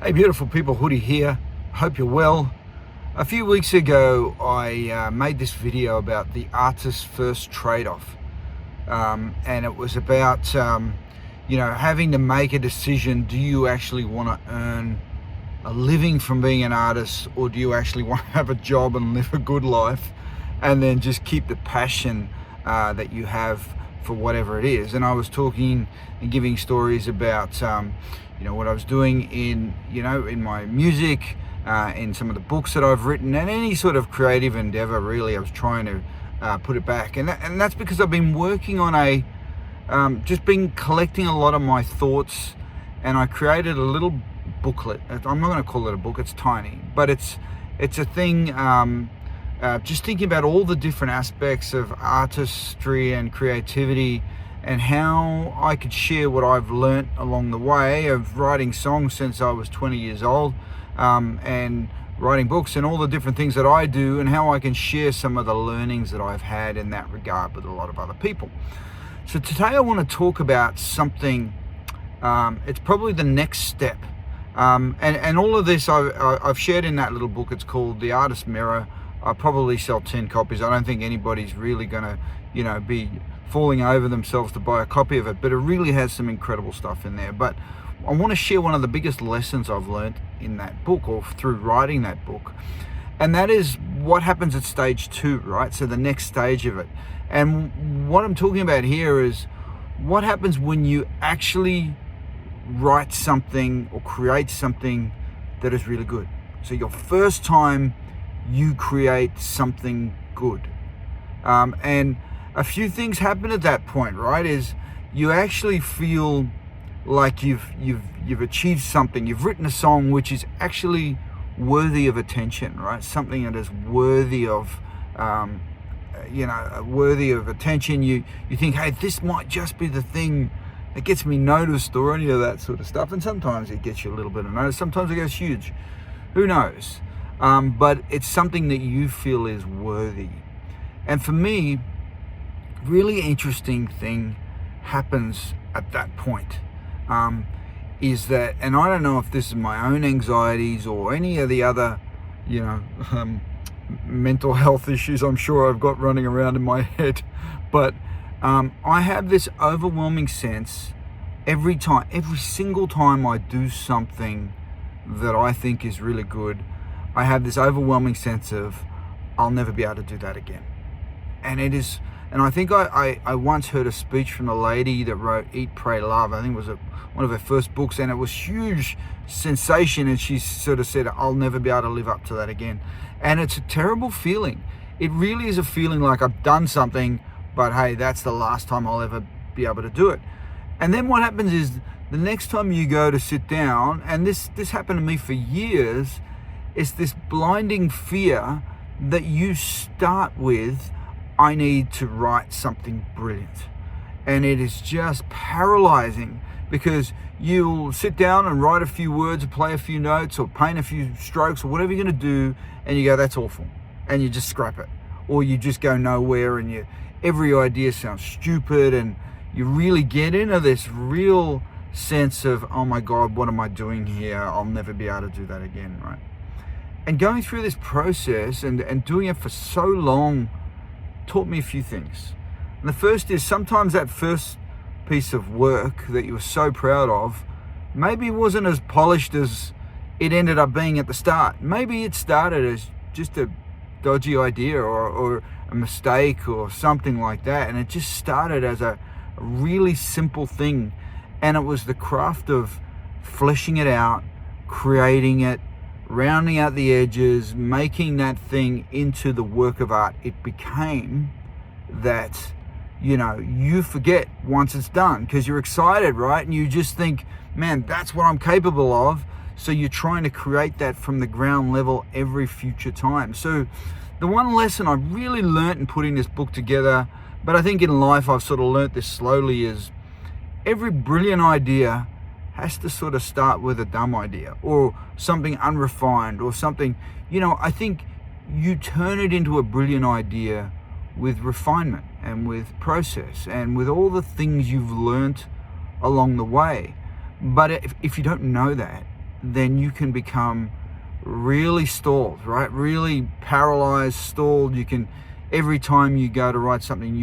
Hey beautiful people, Hoodie here. Hope you're well. A few weeks ago I made this video about the artist's first trade-off, and it was about having to make a decision. Do you actually want to earn a living from being an artist, or do you actually want to have a job and live a good life and then just keep the passion that you have for whatever it is? And I was talking and giving stories about what I was doing in my music, in some of the books that I've written, and any sort of creative endeavor. Really, I was trying to put it back, and that's because I've been working on just been collecting a lot of my thoughts, and I created a little booklet. I'm not going to call it a book, it's tiny, but it's a thing, just thinking about all the different aspects of artistry and creativity, and how I could share what I've learnt along the way of writing songs since I was 20 years old, and writing books and all the different things that I do, and how I can share some of the learnings that I've had in that regard with a lot of other people. So today I want to talk about something, it's probably the next step, and all of this I've shared in that little book. It's called The Artist Mirror. I probably sell 10 copies. I don't think anybody's really going to be falling over themselves to buy a copy of it, but it really has some incredible stuff in there. But I want to share one of the biggest lessons I've learned in that book, or through writing that book, and that is what happens at stage 2, right? So the next stage of it. And what I'm talking about here is what happens when you actually write something or create something that is really good. So your first time you create something good, and a few things happen at that point, right? Is you actually feel like you've achieved something. You've written a song which is actually worthy of attention, right? Something that is worthy of worthy of attention. You think, hey, this might just be the thing that gets me noticed, or any of that sort of stuff. And sometimes it gets you a little bit of notice, sometimes it goes huge, who knows, but it's something that you feel is worthy. And for me, really interesting thing happens at that point, is that, and I don't know if this is my own anxieties or any of the other mental health issues I'm sure I've got running around in my head, but I have this overwhelming sense every single time I do something that I think is really good. I have this overwhelming sense of I'll never be able to do that again. And I think I once heard a speech from a lady that wrote Eat, Pray, Love. I think it was one of her first books, and it was huge sensation, and she sort of said, I'll never be able to live up to that again. And it's a terrible feeling. It really is a feeling like I've done something, but hey, that's the last time I'll ever be able to do it. And then what happens is, the next time you go to sit down, and this happened to me for years, it's this blinding fear that you start with, I need to write something brilliant. And it is just paralyzing, because you'll sit down and write a few words, or play a few notes, or paint a few strokes, or whatever you're going to do, and you go, that's awful. And you just scrap it. Or you just go nowhere, and every idea sounds stupid, and you really get into this real sense of, oh my God, what am I doing here? I'll never be able to do that again, right? And going through this process and doing it for so long taught me a few things. And the first is, sometimes that first piece of work that you were so proud of maybe wasn't as polished as it ended up being at the start. Maybe it started as just a dodgy idea or a mistake or something like that, and it just started as a really simple thing, and it was the craft of fleshing it out, creating it, rounding out the edges, making that thing into the work of art it became, that you forget once it's done, because you're excited, right? And you just think, man, that's what I'm capable of. So you're trying to create that from the ground level every future time. So the one lesson I really learnt in putting this book together, but I think in life I've sort of learnt this slowly, is every brilliant idea has to sort of start with a dumb idea, or something unrefined, or something, I think you turn it into a brilliant idea with refinement and with process and with all the things you've learnt along the way. But if you don't know that, then you can become really stalled, right? Really paralyzed, stalled. You can, every time you go to write something,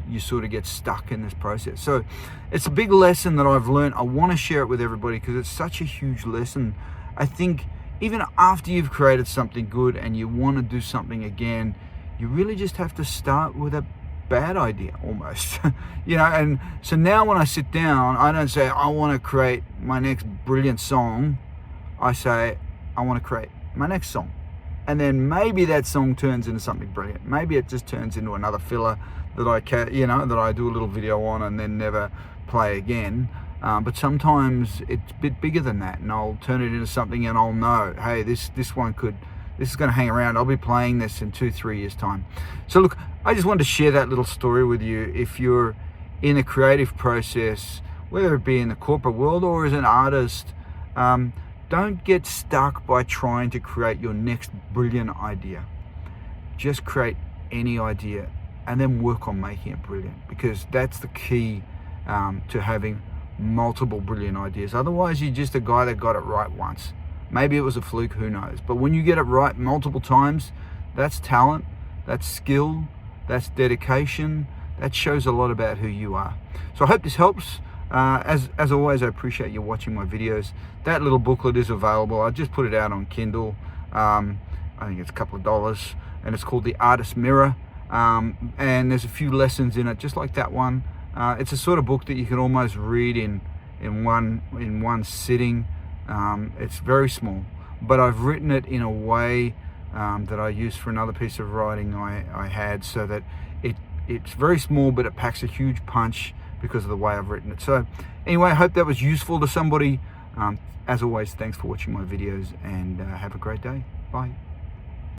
you sort of get stuck in this process. So it's a big lesson that I've learned. I want to share it with everybody because it's such a huge lesson. I think even after you've created something good and you want to do something again, you really just have to start with a bad idea almost. And so now when I sit down, I don't say I want to create my next brilliant song. I say I want to create my next song, and then maybe that song turns into something brilliant. Maybe it just turns into another filler that I do a little video on and then never play again. But sometimes it's a bit bigger than that, and I'll turn it into something, and I'll know, hey, this is going to hang around. I'll be playing this in 2-3 years time. So look, I just wanted to share that little story with you. If you're in a creative process, whether it be in the corporate world or as an artist, don't get stuck by trying to create your next brilliant idea. Just create any idea and then work on making it brilliant, because that's the key to having multiple brilliant ideas. Otherwise, you're just a guy that got it right once. Maybe it was a fluke, who knows? But when you get it right multiple times, that's talent, that's skill, that's dedication. That shows a lot about who you are. So I hope this helps. As always, I appreciate you watching my videos. That little booklet is available. I just put it out on Kindle. I think it's a couple of dollars, and it's called The Artist's Mirror. And there's a few lessons in it, just like that one. It's a sort of book that you can almost read in one sitting. It's very small, but I've written it in a way that I used for another piece of writing I had, so that it's very small, but it packs a huge punch because of the way I've written it. So anyway, I hope that was useful to somebody. As always, thanks for watching my videos, and have a great day. Bye.